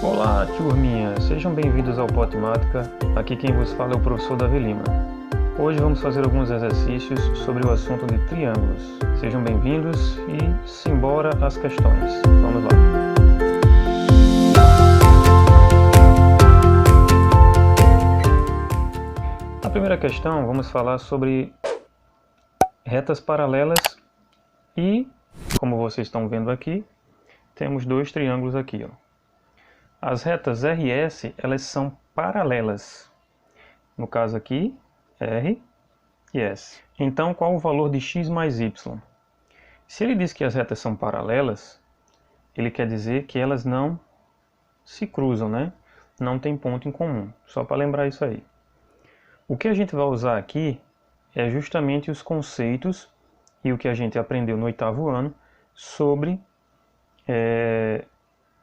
Olá, turminha! Sejam bem-vindos ao Potemática. Aqui quem vos fala é o professor Davi Lima. Hoje vamos fazer alguns exercícios sobre o assunto de triângulos. Sejam bem-vindos e simbora às questões. Vamos lá! Na primeira questão, vamos falar sobre retas paralelas e, como vocês estão vendo aqui, temos dois triângulos aqui, ó. As retas R e S, elas são paralelas. No caso aqui, R e S. Então, qual o valor de x mais y? Se ele diz que as retas são paralelas, ele quer dizer que elas não se cruzam, né? Não tem ponto em comum. Só para lembrar isso aí. O que a gente vai usar aqui é justamente os conceitos e o que a gente aprendeu no 8º ano sobre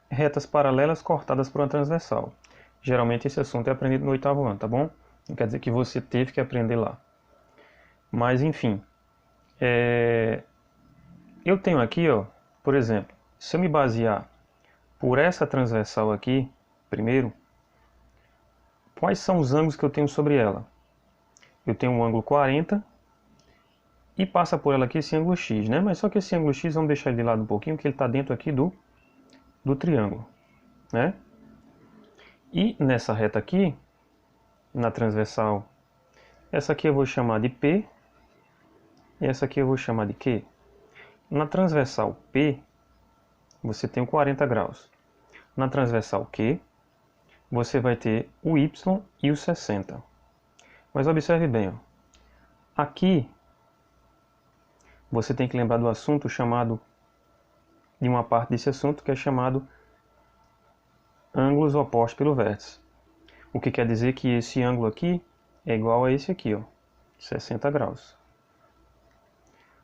retas paralelas cortadas por uma transversal. Geralmente esse assunto é aprendido no 8º ano, tá bom? Não quer dizer que você teve que aprender lá. Mas enfim, eu tenho aqui, ó, por exemplo, se eu me basear por essa transversal aqui, primeiro, quais são os ângulos que eu tenho sobre ela? Eu tenho um ângulo 40 e passa por ela aqui esse ângulo x, né? Mas só que esse ângulo x, vamos deixar ele de lado um pouquinho, porque ele está dentro aqui do triângulo, né? E nessa reta aqui, na transversal, essa aqui eu vou chamar de P e essa aqui eu vou chamar de Q. Na transversal P, você tem o 40 graus. Na transversal Q, você vai ter o Y e o 60. Mas observe bem, ó. Aqui, você tem que lembrar do assunto chamado, de uma parte desse assunto que é chamado ângulos opostos pelo vértice. O que quer dizer que esse ângulo aqui é igual a esse aqui, ó, 60 graus.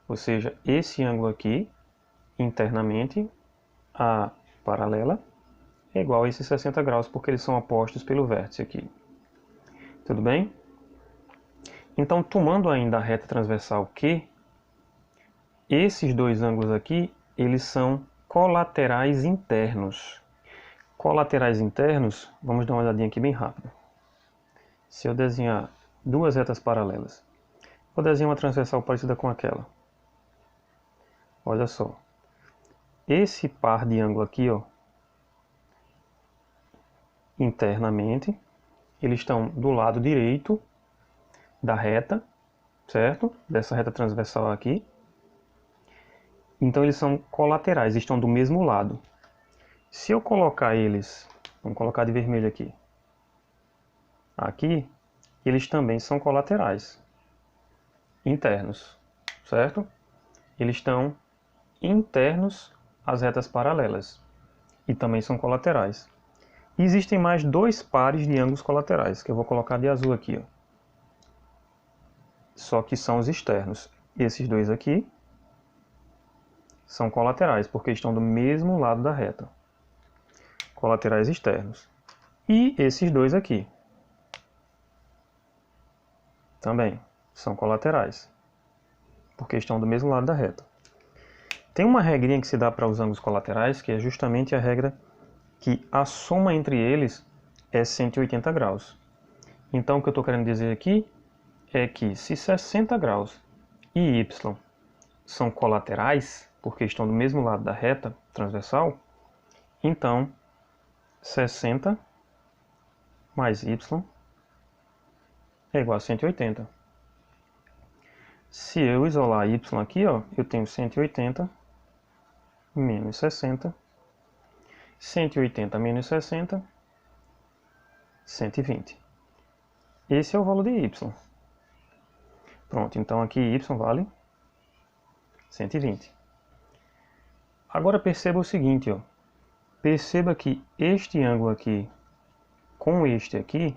Ou seja, esse ângulo aqui, internamente, a paralela, é igual a esses 60 graus, porque eles são opostos pelo vértice aqui. Tudo bem? Então, tomando ainda a reta transversal Q, esses dois ângulos aqui, eles são colaterais internos. Colaterais internos, vamos dar uma olhadinha aqui bem rápido. Se eu desenhar duas retas paralelas, vou desenhar uma transversal parecida com aquela. Olha só. Esse par de ângulo aqui, ó, internamente, eles estão do lado direito da reta, certo? Dessa reta transversal aqui. Então eles são colaterais, estão do mesmo lado. Se eu colocar eles, vamos colocar de vermelho aqui, aqui, eles também são colaterais, internos, certo? Eles estão internos às retas paralelas e também são colaterais. E existem mais dois pares de ângulos colaterais, que eu vou colocar de azul aqui, ó. Só que são os externos. Esses dois aqui são colaterais, porque estão do mesmo lado da reta. Colaterais externos. E esses dois aqui também são colaterais, porque estão do mesmo lado da reta. Tem uma regrinha que se dá para os ângulos colaterais, que é justamente a regra que a soma entre eles é 180 graus. Então o que eu estou querendo dizer aqui é que se 60 graus e y são colaterais, porque estão do mesmo lado da reta transversal, então 60 mais y é igual a 180. Se eu isolar y aqui, ó, eu tenho 180 menos 60. 180 menos 60, 120. Esse é o valor de y. Pronto, então aqui y vale 120. Agora perceba o seguinte, ó. Perceba que este ângulo aqui com este aqui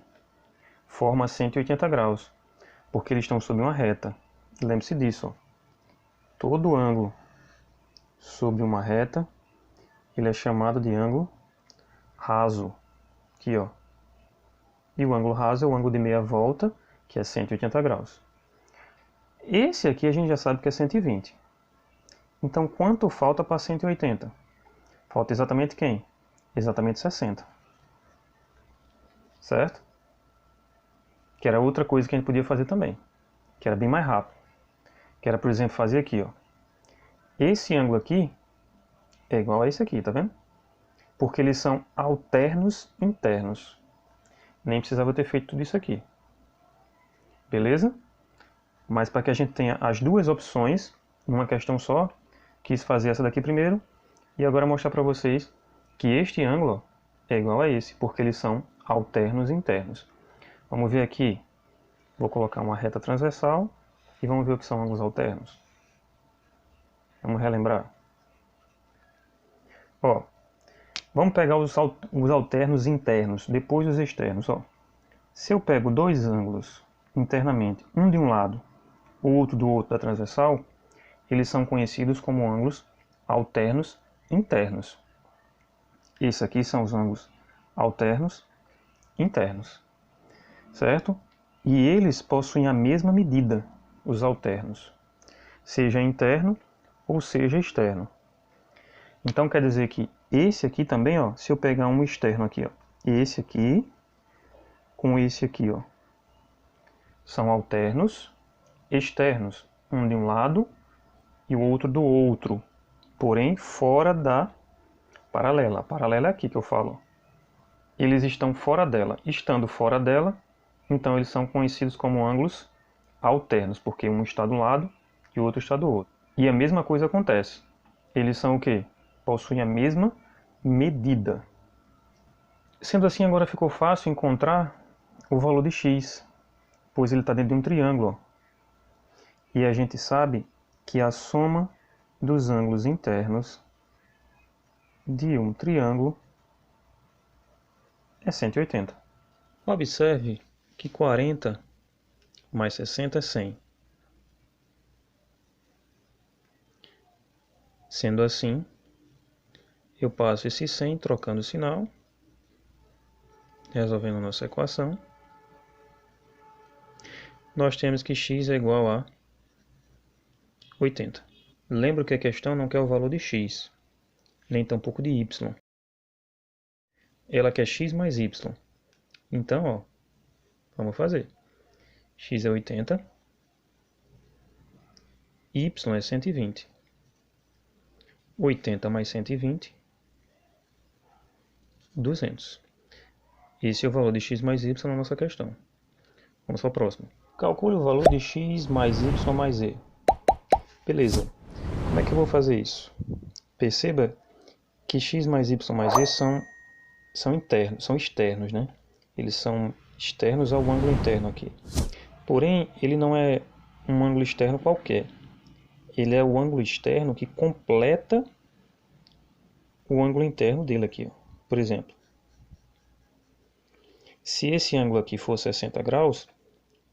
forma 180 graus, porque eles estão sob uma reta. Lembre-se disso, ó. Todo ângulo sobre uma reta, ele é chamado de ângulo raso. Aqui, ó. E o ângulo raso é o ângulo de meia volta, que é 180 graus. Esse aqui a gente já sabe que é 120. Então, quanto falta para 180? Falta exatamente quem? Exatamente 60. certo? Que era outra coisa que a gente podia fazer também, que era bem mais rápido. Que era, por exemplo, fazer aqui, ó. Esse ângulo aqui é igual a esse aqui, tá vendo? Porque eles são alternos internos. Nem precisava ter feito tudo isso aqui. Beleza? Mas para que a gente tenha as duas opções, numa questão só, quis fazer essa daqui primeiro, e agora mostrar para vocês que este ângulo é igual a esse, porque eles são alternos internos. Vamos ver aqui, vou colocar uma reta transversal, e vamos ver o que são ângulos alternos. Vamos relembrar. Ó, vamos pegar os alternos internos, depois os externos. Ó. Se eu pego dois ângulos internamente, um de um lado, o outro do outro da transversal, eles são conhecidos como ângulos alternos internos. Esses aqui são os ângulos alternos internos, certo? E eles possuem a mesma medida, os alternos, seja interno ou seja externo. Então quer dizer que esse aqui também, ó, se eu pegar um externo aqui, ó, esse aqui com esse aqui, ó, são alternos externos, um de um lado e o outro do outro, porém fora da paralela. A paralela é aqui que eu falo. Eles estão fora dela. Estando fora dela, então eles são conhecidos como ângulos alternos, porque um está do lado e o outro está do outro. E a mesma coisa acontece. Eles são o quê? Possuem a mesma medida. Sendo assim, agora ficou fácil encontrar o valor de x, pois ele está dentro de um triângulo. E a gente sabe que a soma dos ângulos internos de um triângulo é 180. Observe que 40 mais 60 é 100. Sendo assim, eu passo esse 100 trocando o sinal, resolvendo nossa equação. Nós temos que x é igual a 80. Lembro que a questão não quer o valor de x, nem tampouco de y. Ela quer x mais y. Então, ó, vamos fazer. X é 80, y é 120. 80 mais 120, 200. Esse é o valor de x mais y na nossa questão. Vamos para a próxima. Calcule o valor de x mais y mais z. Beleza. Como é que eu vou fazer isso? Perceba que x mais y mais z são externos, né? Eles são externos ao ângulo interno aqui. Porém, ele não é um ângulo externo qualquer. Ele é o ângulo externo que completa o ângulo interno dele aqui. Ó. Por exemplo, se esse ângulo aqui for 60 graus,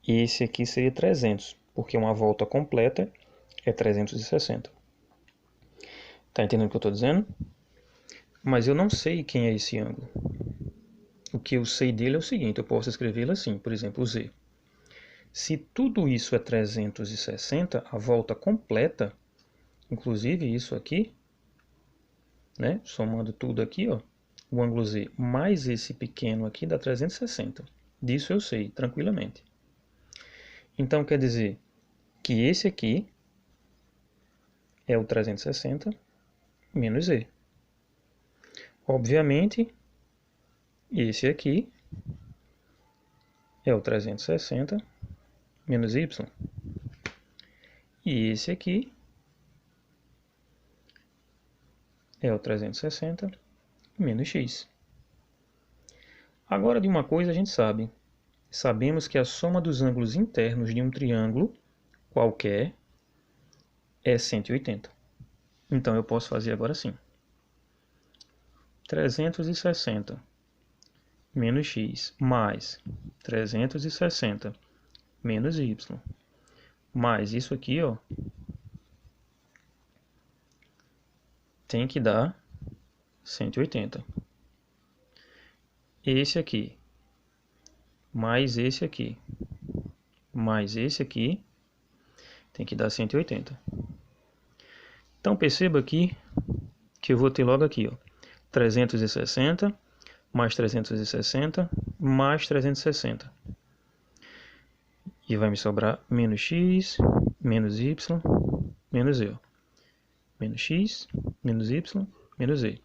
esse aqui seria 300, porque uma volta completa é 360. Tá entendendo o que eu estou dizendo? Mas eu não sei quem é esse ângulo. O que eu sei dele é o seguinte, eu posso escrevê-lo assim, por exemplo, o z. Se tudo isso é 360, a volta completa, inclusive isso aqui, né, somando tudo aqui, ó, o ângulo z mais esse pequeno aqui dá 360. Disso eu sei, tranquilamente. Então quer dizer que esse aqui é o 360 menos z. Obviamente, esse aqui é o 360 menos y. E esse aqui é o 360 menos x. Agora, de uma coisa a gente sabe. Sabemos que a soma dos ângulos internos de um triângulo qualquer é 180. Então, eu posso fazer agora sim. 360 menos x mais 360 menos y mais isso aqui, ó, tem que dar 180. Esse aqui mais esse aqui mais esse aqui tem que dar 180. Então perceba aqui que eu vou ter logo aqui, ó, 360 mais 360, mais 360. E vai me sobrar menos x, menos y, menos e. Menos x, menos y, menos e.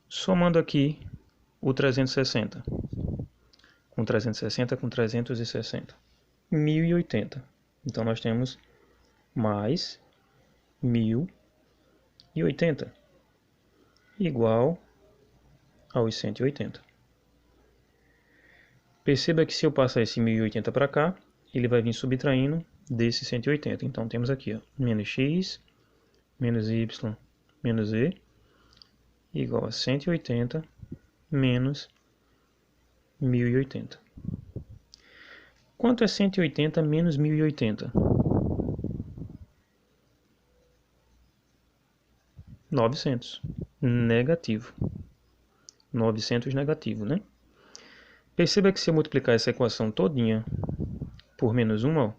Somando aqui o 360. Com 360 com 360. 1080. Então nós temos mais 1080 igual aos 180. Perceba que se eu passar esse 1080 para cá, ele vai vir subtraindo desse 180. Então temos aqui, ó, menos x, menos y, menos e, igual a 180 menos 1080. Quanto é 180 menos 1080? 900. Negativo. 900 negativo, né? Perceba que se eu multiplicar essa equação todinha por menos 1, ó,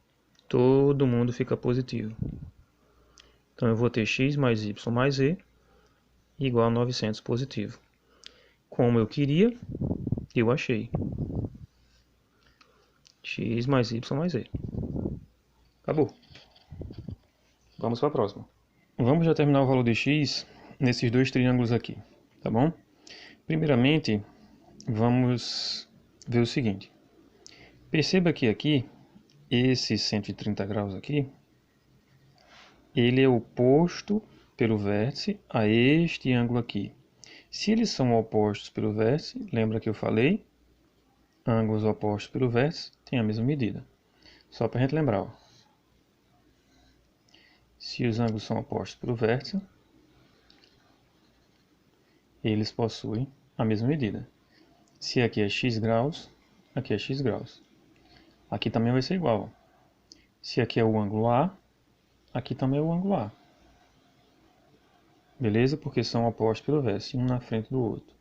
todo mundo fica positivo. Então eu vou ter x mais y mais e igual a 900 positivo. Como eu queria, eu achei. X mais y mais e. Acabou. Vamos para a próxima. Vamos determinar o valor de x nesses dois triângulos aqui, tá bom? Primeiramente, vamos ver o seguinte. Perceba que aqui, esse 130 graus aqui, ele é oposto pelo vértice a este ângulo aqui. Se eles são opostos pelo vértice, lembra que eu falei? Ângulos opostos pelo vértice têm a mesma medida. Só para a gente lembrar, ó. Se os ângulos são opostos pelo vértice, eles possuem a mesma medida. Se aqui é x graus, aqui é x graus. Aqui também vai ser igual. Se aqui é o ângulo A, aqui também é o ângulo A. Beleza? Porque são opostos pelo vértice, um na frente do outro.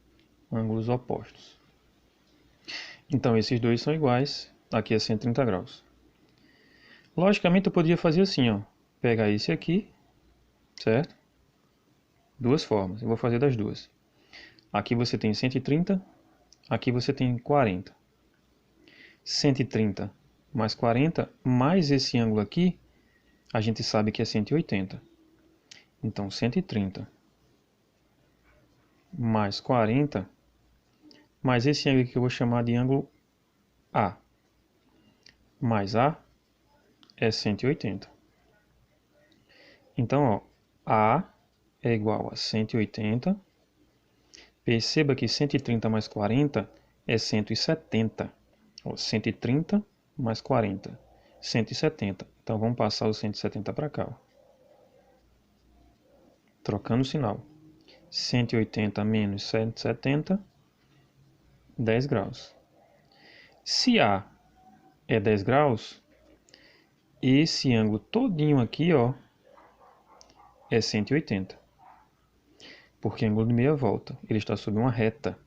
Ângulos opostos. Então esses dois são iguais. Aqui é 130 graus. Logicamente eu poderia fazer assim, ó. Pegar esse aqui, certo? Duas formas. Eu vou fazer das duas. Aqui você tem 130, aqui você tem 40. 130 mais 40, mais esse ângulo aqui, a gente sabe que é 180. Então 130 mais 40, mais esse ângulo que eu vou chamar de ângulo A, mais A é 180. Então, ó, A é igual a 180. Perceba que 130 mais 40 é 170. Ó, 130 mais 40, 170. Então, vamos passar o 170 para cá. Ó. Trocando o sinal. 180 menos 170, 10 graus. Se A é 10 graus, esse ângulo todinho aqui, ó, é 180. Porque é ângulo de meia volta. Ele está sob uma reta.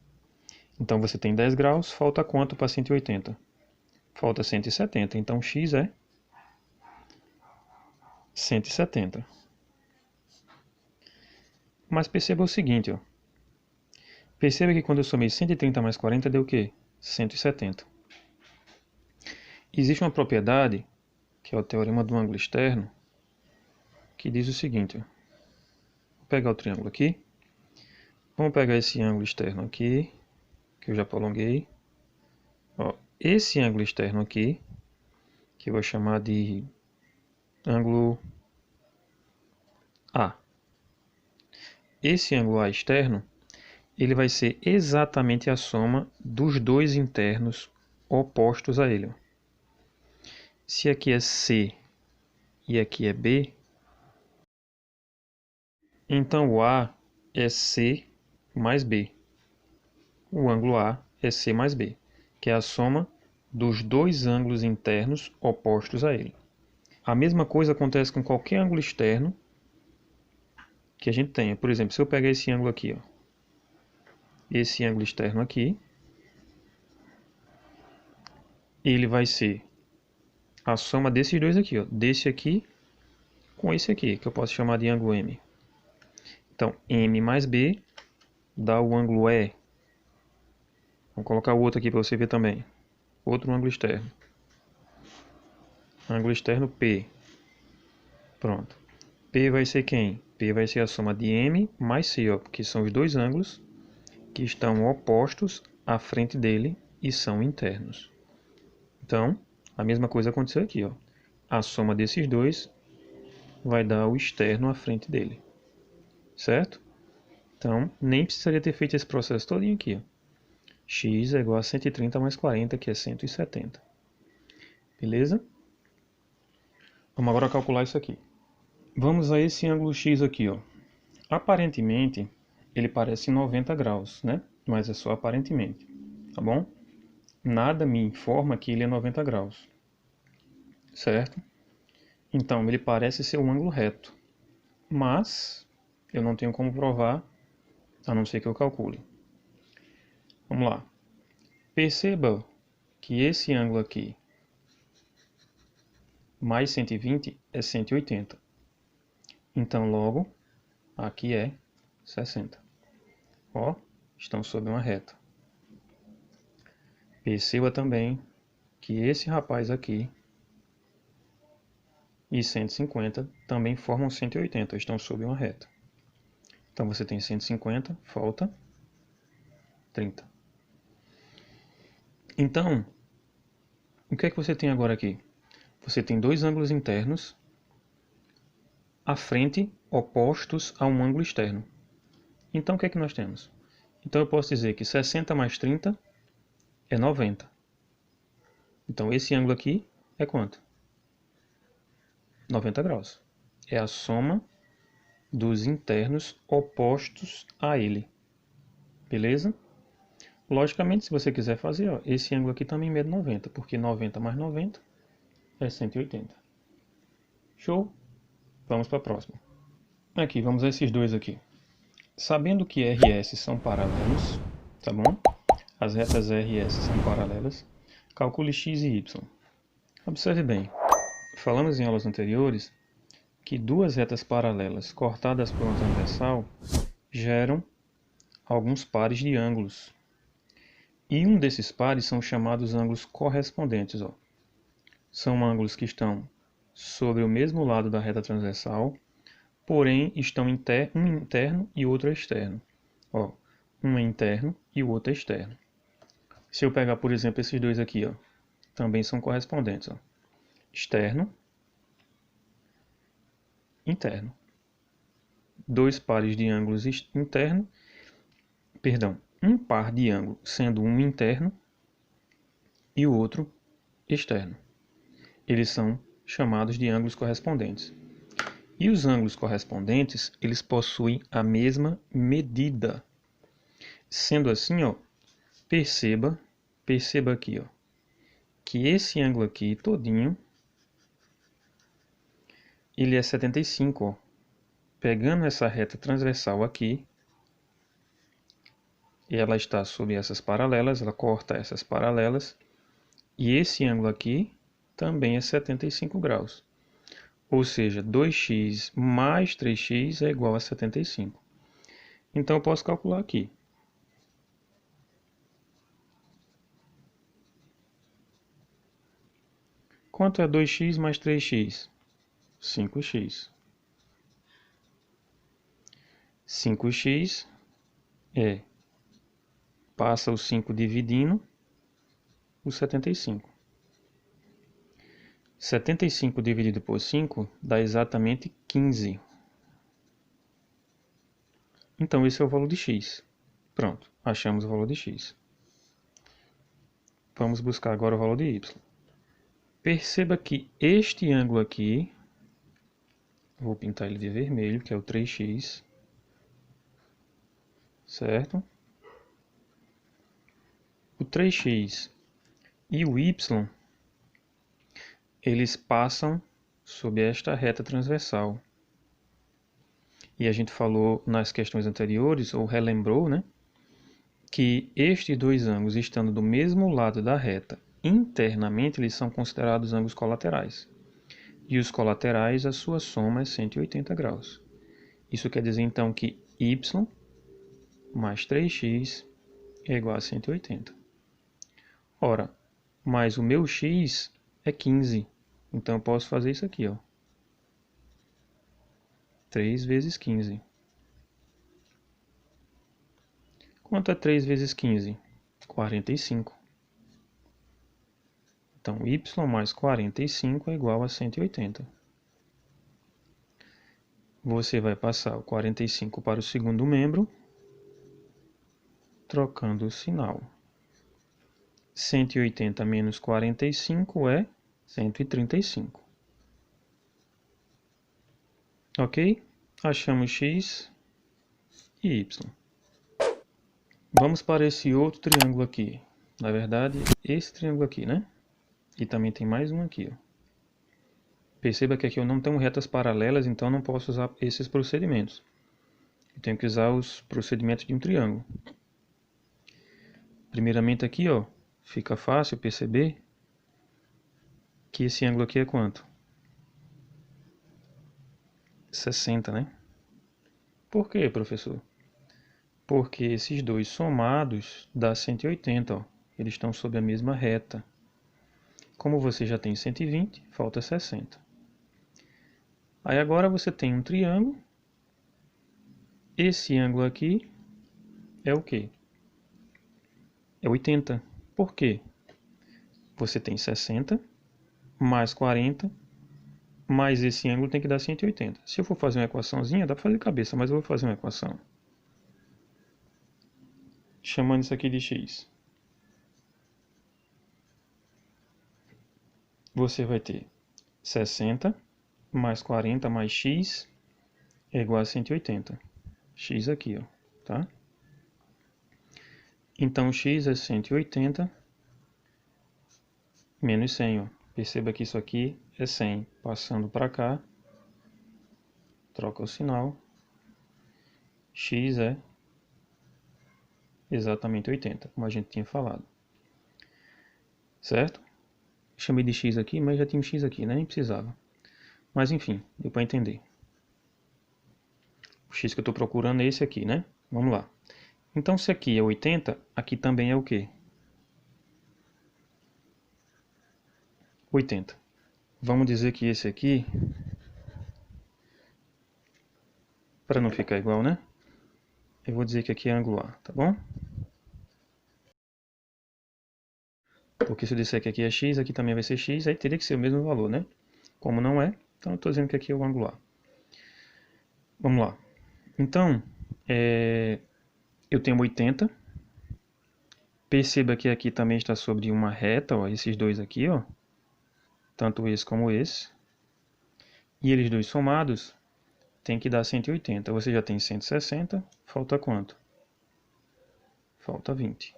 Então você tem 10 graus, falta quanto para 180? Falta 170. Então x é 170. Mas perceba o seguinte, ó. Perceba que quando eu somei 130 mais 40 deu o quê? 170. Existe uma propriedade, que é o teorema do ângulo externo, que diz o seguinte, ó. Vou pegar o triângulo aqui. Vamos pegar esse ângulo externo aqui, que eu já prolonguei. Ó, esse ângulo externo aqui, que eu vou chamar de ângulo A. Esse ângulo A externo, ele vai ser exatamente a soma dos dois internos opostos a ele. Se aqui é C e aqui é B, então o A é C mais B. O ângulo A é C mais B, que é a soma dos dois ângulos internos opostos a ele. A mesma coisa acontece com qualquer ângulo externo que a gente tenha. Por exemplo, se eu pegar esse ângulo aqui, ó, esse ângulo externo aqui, ele vai ser a soma desses dois aqui, ó, desse aqui com esse aqui, que eu posso chamar de ângulo M. Então, M mais B dá o ângulo E Vou colocar o outro aqui para você ver também. Outro ângulo externo. Ângulo externo P. Pronto. P vai ser quem? P vai ser a soma de M mais C, ó, porque são os dois ângulos que estão opostos à frente dele e são internos. Então, a mesma coisa aconteceu aqui, ó. A soma desses dois vai dar o externo à frente dele. Certo? Então, nem precisaria ter feito esse processo todinho aqui, ó. X é igual a 130 mais 40, que é 170. Beleza? Vamos agora calcular isso aqui. Vamos a esse ângulo X aqui, ó. Aparentemente, ele parece 90 graus, né? Mas é só aparentemente, tá bom? Nada me informa que ele é 90 graus, certo? Então, ele parece ser um ângulo reto, mas eu não tenho como provar, a não ser que eu calcule. Vamos lá. Perceba que esse ângulo aqui, mais 120, é 180. Então, logo, aqui é 60. Ó, estão sob uma reta. Perceba também que esse rapaz aqui e 150 também formam 180, estão sob uma reta. Então você tem 150, falta 30. Então, o que é que você tem agora aqui? Você tem dois ângulos internos à frente opostos a um ângulo externo. Então o que é que nós temos? Então eu posso dizer que 60 mais 30 é 90. Então esse ângulo aqui é quanto? 90 graus. É a soma dos internos opostos a ele. Beleza? Logicamente, se você quiser fazer, ó, esse ângulo aqui também mede 90, porque 90 mais 90 é 180. Show? Vamos para a próxima. Aqui, vamos a esses dois aqui. Sabendo que RS são paralelos, tá bom? As retas RS são paralelas. Calcule x e y. Observe bem. Falamos em aulas anteriores que duas retas paralelas cortadas por uma transversal geram alguns pares de ângulos. E um desses pares são chamados ângulos correspondentes. Ó. São ângulos que estão sobre o mesmo lado da reta transversal, porém estão um interno e outro externo. Ó, um é interno e o outro é externo. Se eu pegar, por exemplo, esses dois aqui, ó, também são correspondentes. Ó. Externo, interno. Dois pares de ângulos internos, um par de ângulo sendo um interno e o outro externo. Eles são chamados de ângulos correspondentes. E os ângulos correspondentes, eles possuem a mesma medida. Sendo assim, ó, perceba aqui, ó, que esse ângulo aqui todinho, ele é 75, ó. Pegando essa reta transversal aqui, e ela está sob essas paralelas, ela corta essas paralelas, e esse ângulo aqui também é 75 graus. Ou seja, 2x mais 3x é igual a 75. Então eu posso calcular aqui. Quanto é 2x mais 3x? 5x. 5x é, passa o 5 dividindo o 75. 75 dividido por 5 dá exatamente 15. Então esse é o valor de x. Pronto, achamos o valor de x. Vamos buscar agora o valor de y. Perceba que este ângulo aqui, vou pintar ele de vermelho, que é o 3x, certo? O 3x e o y, eles passam sob esta reta transversal. E a gente falou nas questões anteriores, ou relembrou, né, que estes dois ângulos, estando do mesmo lado da reta, internamente eles são considerados ângulos colaterais. E os colaterais, a sua soma é 180 graus. Isso quer dizer, então, que y mais 3x é igual a 180. Ora, mas o meu x é 15. Então eu posso fazer isso aqui, ó. 3 vezes 15. Quanto é 3 vezes 15? 45. Então, y mais 45 é igual a 180. Você vai passar o 45 para o segundo membro, trocando o sinal. 180 menos 45 é 135. Ok? Achamos x e y. Vamos para esse outro triângulo aqui. Na verdade, esse triângulo aqui, né? E também tem mais um aqui, ó. Perceba que aqui eu não tenho retas paralelas, então eu não posso usar esses procedimentos. Eu tenho que usar os procedimentos de um triângulo. Primeiramente aqui, ó, fica fácil perceber que esse ângulo aqui é quanto? 60, né? Por quê, professor? Porque esses dois somados dá 180, ó. Eles estão sob a mesma reta. Como você já tem 120, falta 60. Aí agora você tem um triângulo. Esse ângulo aqui é o quê? É 80. Por quê? Você tem 60 mais 40, mais esse ângulo tem que dar 180. Se eu for fazer uma equaçãozinha, dá para fazer de cabeça, mas eu vou fazer uma equação. Chamando isso aqui de x. Você vai ter 60 mais 40 mais x é igual a 180. X aqui, ó, tá? Então, x é 180 menos 100, ó. Perceba que isso aqui é 100. Passando para cá, troca o sinal. X é exatamente 80, como a gente tinha falado. Certo? Chamei de x aqui, mas já tinha um x aqui, né? Nem precisava. Mas enfim, deu para entender. O x que eu estou procurando é esse aqui, né? Vamos lá. Então, se aqui é 80, aqui também é o quê? 80. Vamos dizer que esse aqui, para não ficar igual, né? Eu vou dizer que aqui é ângulo A, tá bom? Porque se eu disser que aqui é x, aqui também vai ser x, aí teria que ser o mesmo valor, né? Como não é, então eu estou dizendo que aqui é o ângulo A. Vamos lá. Então, eu tenho 80. Perceba que aqui também está sobre uma reta, ó, esses dois aqui, ó. Tanto esse como esse. E eles dois somados tem que dar 180. Você já tem 160, falta quanto? Falta 20.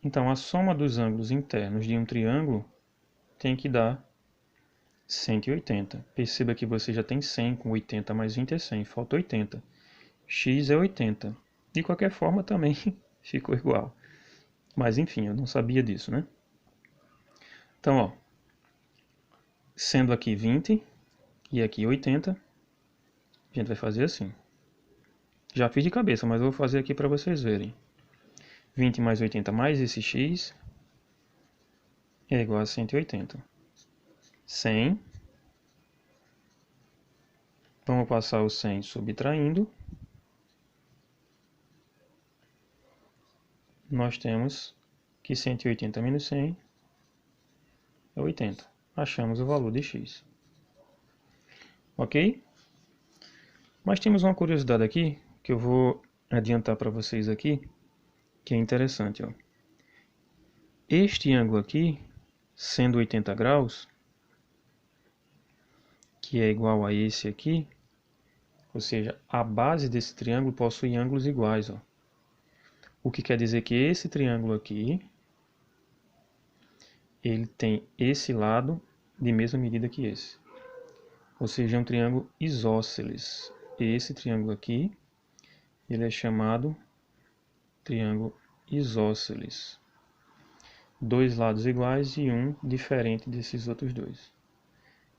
Então, a soma dos ângulos internos de um triângulo tem que dar 180. Perceba que você já tem 100, com 80 mais 20 é 100, falta 80. X é 80. De qualquer forma, também ficou igual. Mas, enfim, eu não sabia disso, né? Então, ó, sendo aqui 20 e aqui 80, a gente vai fazer assim. Já fiz de cabeça, mas eu vou fazer aqui para vocês verem. 20 mais 80 mais esse x é igual a 180. 100. Vamos passar o 100 subtraindo. Nós temos que 180 menos 100 é 80. Achamos o valor de x. Ok? Mas temos uma curiosidade aqui, que eu vou adiantar para vocês aqui, que é interessante, ó. Este ângulo aqui, sendo 80 graus, que é igual a esse aqui, ou seja, a base desse triângulo possui ângulos iguais, ó. O que quer dizer que esse triângulo aqui, ele tem esse lado de mesma medida que esse. Ou seja, é um triângulo isósceles. Esse triângulo aqui, ele é chamado triângulo isósceles. Dois lados iguais e um diferente desses outros dois.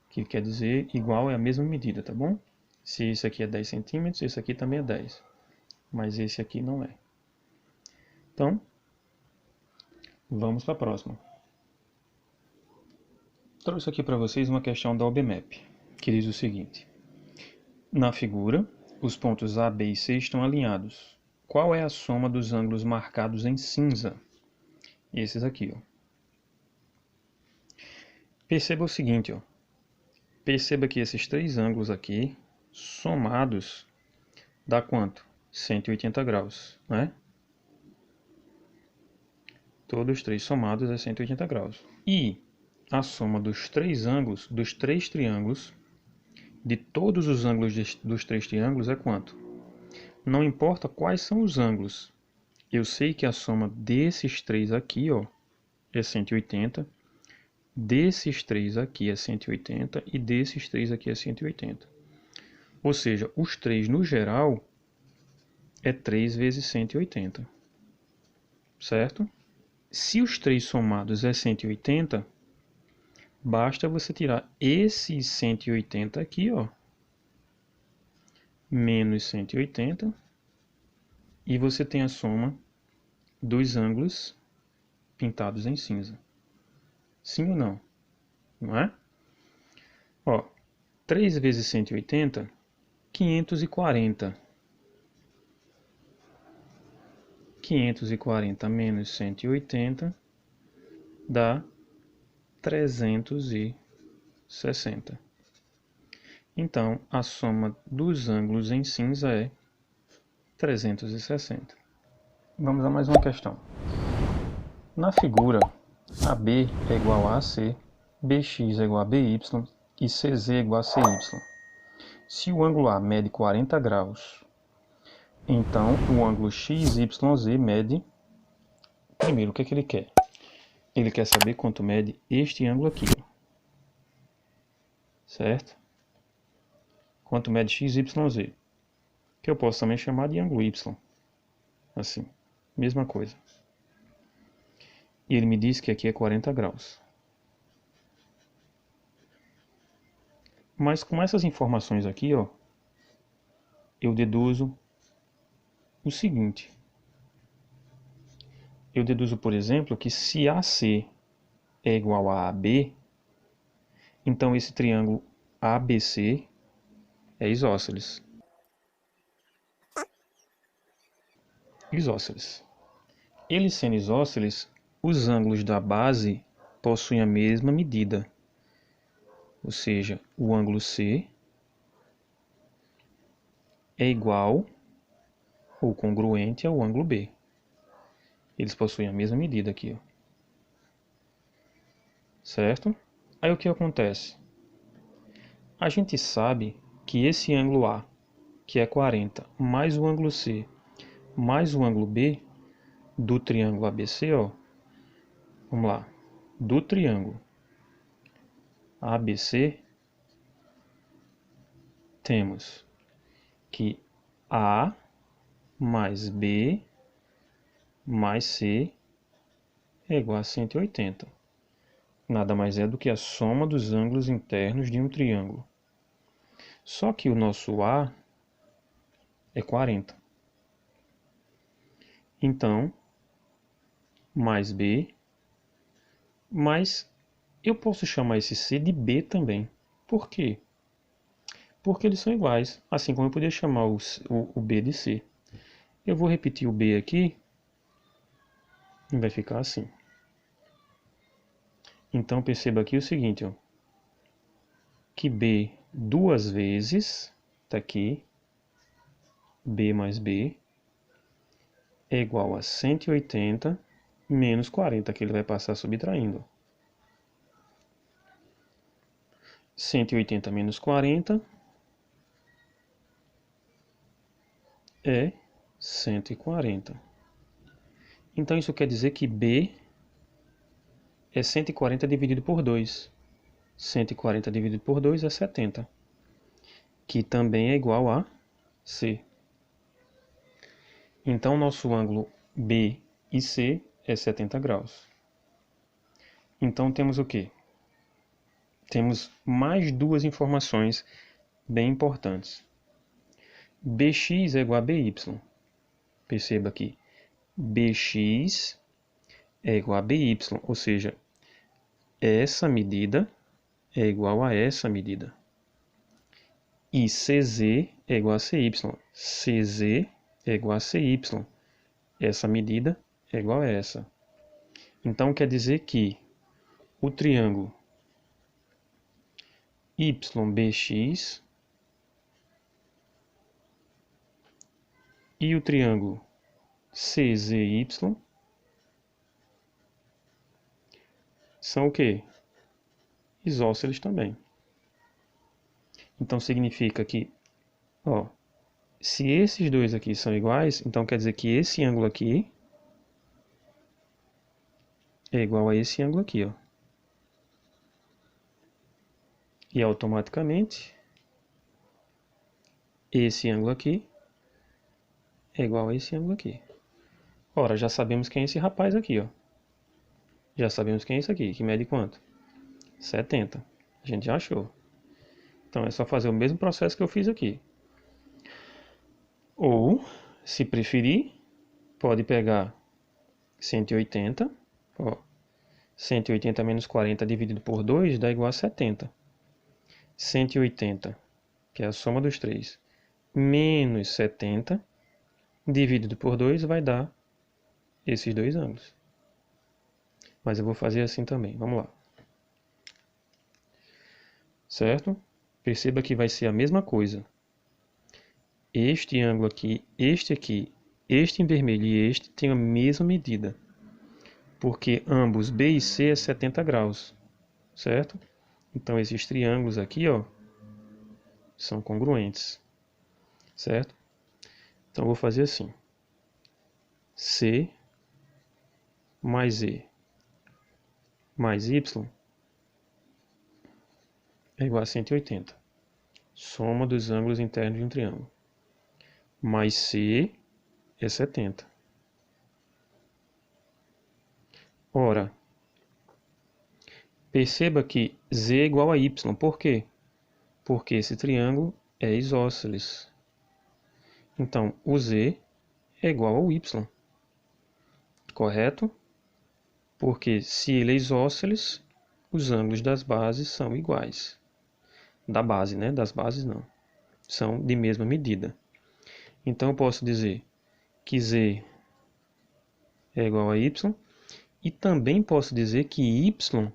Que quer dizer, igual é a mesma medida, tá bom? Se isso aqui é 10 centímetros, esse aqui também é 10. Mas esse aqui não é. Então, Vamos para a próxima. Trouxe aqui para vocês uma questão da OBMAP, que diz o seguinte. Na figura, os pontos A, B e C estão alinhados. Qual é a soma dos ângulos marcados em cinza? Esses aqui, ó. Perceba o seguinte, ó. Perceba que esses três ângulos aqui, somados, dá quanto? 180 graus, né? Todos os três somados é 180 graus. E a soma dos três ângulos, dos três triângulos, de todos os ângulos dos três triângulos é quanto? Não importa quais são os ângulos. Eu sei que a soma desses três aqui, ó, é 180. Desses três aqui é 180 e desses três aqui é 180. Ou seja, os três no geral é 3 vezes 180. Certo? Se os três somados é 180, basta você tirar esse 180 aqui, ó, menos 180, e você tem a soma dos ângulos pintados em cinza. Sim ou não? Não é? Ó, 3 vezes 180, 540. 540 menos 180 dá 360. Então, a soma dos ângulos em cinza é 360. Vamos a mais uma questão. Na figura, AB é igual a AC, BX é igual a BY e CZ é igual a CY. Se o ângulo A mede 40 graus, então o ângulo XYZ mede... Primeiro, o que é que ele quer? Ele quer saber quanto mede este ângulo aqui. Certo? Quanto mede XYZ. Que eu posso também chamar de ângulo Y. Assim, mesma coisa. E ele me diz que aqui é 40 graus. Mas com essas informações aqui, ó, eu deduzo o seguinte. Eu deduzo, por exemplo, que se AC é igual a AB, então esse triângulo ABC é isósceles. Isósceles. Ele sendo isósceles, os ângulos da base possuem a mesma medida. Ou seja, o ângulo C é igual ou congruente ao ângulo B. Eles possuem a mesma medida aqui, ó. Certo? Aí o que acontece? A gente sabe que esse ângulo A, que é 40, mais o ângulo C, mais o ângulo B, do triângulo ABC, ó. Vamos lá. Do triângulo ABC, temos que A mais B mais C é igual a 180. Nada mais é do que a soma dos ângulos internos de um triângulo. Só que o nosso A é 40. Então, mais B, mas eu posso chamar esse C de B também. Por quê? Porque eles são iguais, assim como eu poderia chamar o B de C. Eu vou repetir o B aqui e vai ficar assim. Então perceba aqui o seguinte, ó, que B duas vezes, está aqui, B mais B, é igual a 180 menos 40, que ele vai passar subtraindo. 180 menos 40 é 140. Então isso quer dizer que B é 140 dividido por 2. 140 dividido por 2 é 70, que também é igual a C. Então nosso ângulo B e C é 70 graus. Então temos o quê? Temos mais duas informações bem importantes. BX é igual a BY. Perceba aqui. BX é igual a BY, ou seja, essa medida é igual a essa medida. E CZ é igual a CY. CZ é igual a CY. Essa medida é igual a essa. Então quer dizer que o triângulo YBX e o triângulo CZY são o quê? Isósceles também. Então significa que, ó, se esses dois aqui são iguais, então quer dizer que esse ângulo aqui é igual a esse ângulo aqui, ó. E automaticamente esse ângulo aqui é igual a esse ângulo aqui. Ora, já sabemos quem é esse rapaz aqui, ó. Já sabemos quem é esse aqui, que mede quanto? 70. A gente já achou. Então é só fazer o mesmo processo que eu fiz aqui. Ou, se preferir, pode pegar 180, ó. 180 menos 40 dividido por 2 dá igual a 70. 180, que é a soma dos três, menos 70 dividido por 2 vai dar esses dois ângulos. Mas eu vou fazer assim também, vamos lá. Certo? Perceba que vai ser a mesma coisa. Este ângulo aqui, este em vermelho e este tem a mesma medida. Porque ambos B e C é 70 graus. Certo? Então esses triângulos aqui, ó, são congruentes. Certo? Então eu vou fazer assim. C mais E mais Y é igual a 180. Soma dos ângulos internos de um triângulo. Mais C é 70. Ora, perceba que Z é igual a Y. Por quê? Porque esse triângulo é isósceles. Então, o Z é igual ao Y. Correto? Porque se ele é isósceles, os ângulos das bases são iguais. Da base, né? Das bases não. São de mesma medida. Então eu posso dizer que Z é igual a Y. E também posso dizer que Y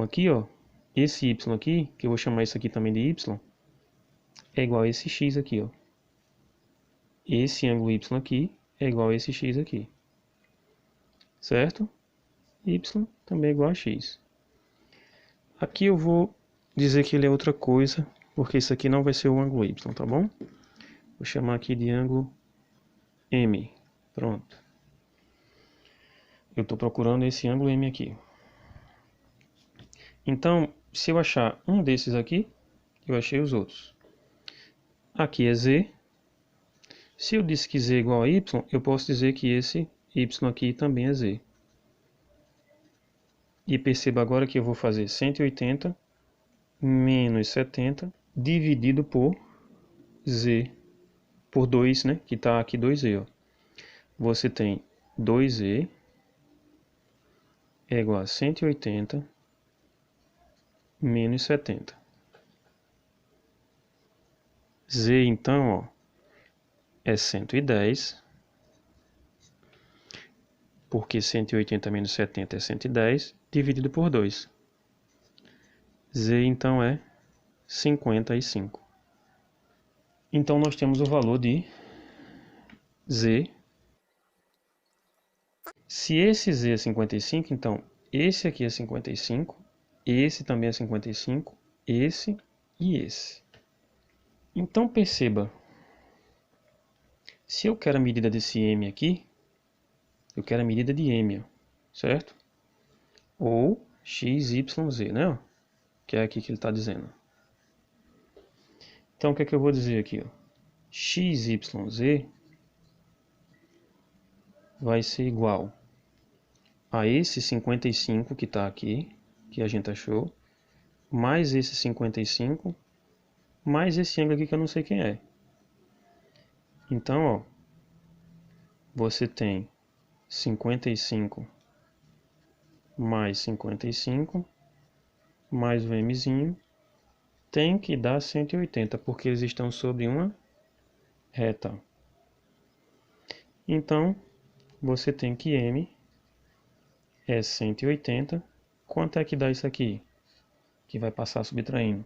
aqui, ó, esse Y aqui, que eu vou chamar isso aqui também de Y, é igual a esse X aqui, ó. Esse ângulo Y aqui é igual a esse X aqui. Certo? Y também é igual a X. Aqui eu vou dizer que ele é outra coisa, porque isso aqui não vai ser o ângulo Y, tá bom? Vou chamar aqui de ângulo M. Pronto. Eu estou procurando esse ângulo M aqui. Então, se eu achar um desses aqui, eu achei os outros. Aqui é Z. Se eu disse que Z é igual a Y, eu posso dizer que esse Y aqui também é Z. E perceba agora que eu vou fazer 180 menos 70 dividido por Z. Por 2, né? Que está aqui 2Z, ó. Você tem 2Z é igual a 180 menos 70. Z, então, ó, é 110, porque 180 menos 70 é 110, dividido por 2. Z, então, é 55. Então, nós temos o valor de Z. Se esse Z é 55, então, esse aqui é 55, esse também é 55, esse e esse. Então, perceba, se eu quero a medida desse M aqui, eu quero a medida de M, ó, certo? Ou XYZ, né? Que é aqui que ele está dizendo. Então, o que é que eu vou dizer aqui? Ó? XYZ vai ser igual a esse 55 que está aqui, que a gente achou, mais esse 55, mais esse ângulo aqui que eu não sei quem é. Então, ó, você tem 55 mais 55 mais o mzinho tem que dar 180, porque eles estão sobre uma reta. Então, você tem que m é 180. Quanto é que dá isso aqui? Que vai passar subtraindo?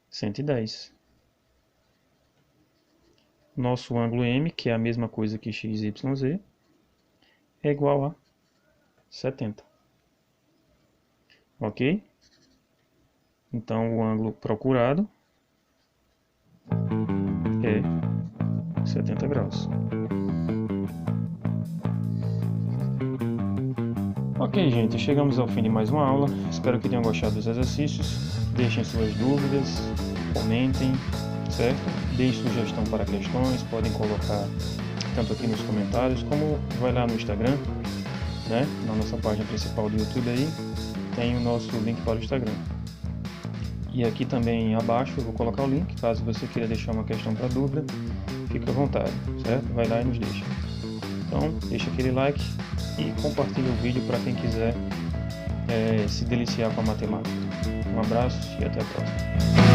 110. Nosso ângulo m, que é a mesma coisa que x, y, z, é igual a 70. Ok? Então, o ângulo procurado é 70 graus. Ok, gente, chegamos ao fim de mais uma aula. Espero que tenham gostado dos exercícios. Deixem suas dúvidas, comentem, certo? Deixem sugestão para questões, podem colocar tanto aqui nos comentários, como vai lá no Instagram, né? Na nossa página principal do YouTube aí, tem o nosso link para o Instagram. E aqui também abaixo eu vou colocar o link, caso você queira deixar uma questão para dúvida, fique à vontade, certo? Vai lá e nos deixa. Então, deixa aquele like e compartilha o vídeo para quem quiser se deliciar com a matemática. Um abraço e até a próxima.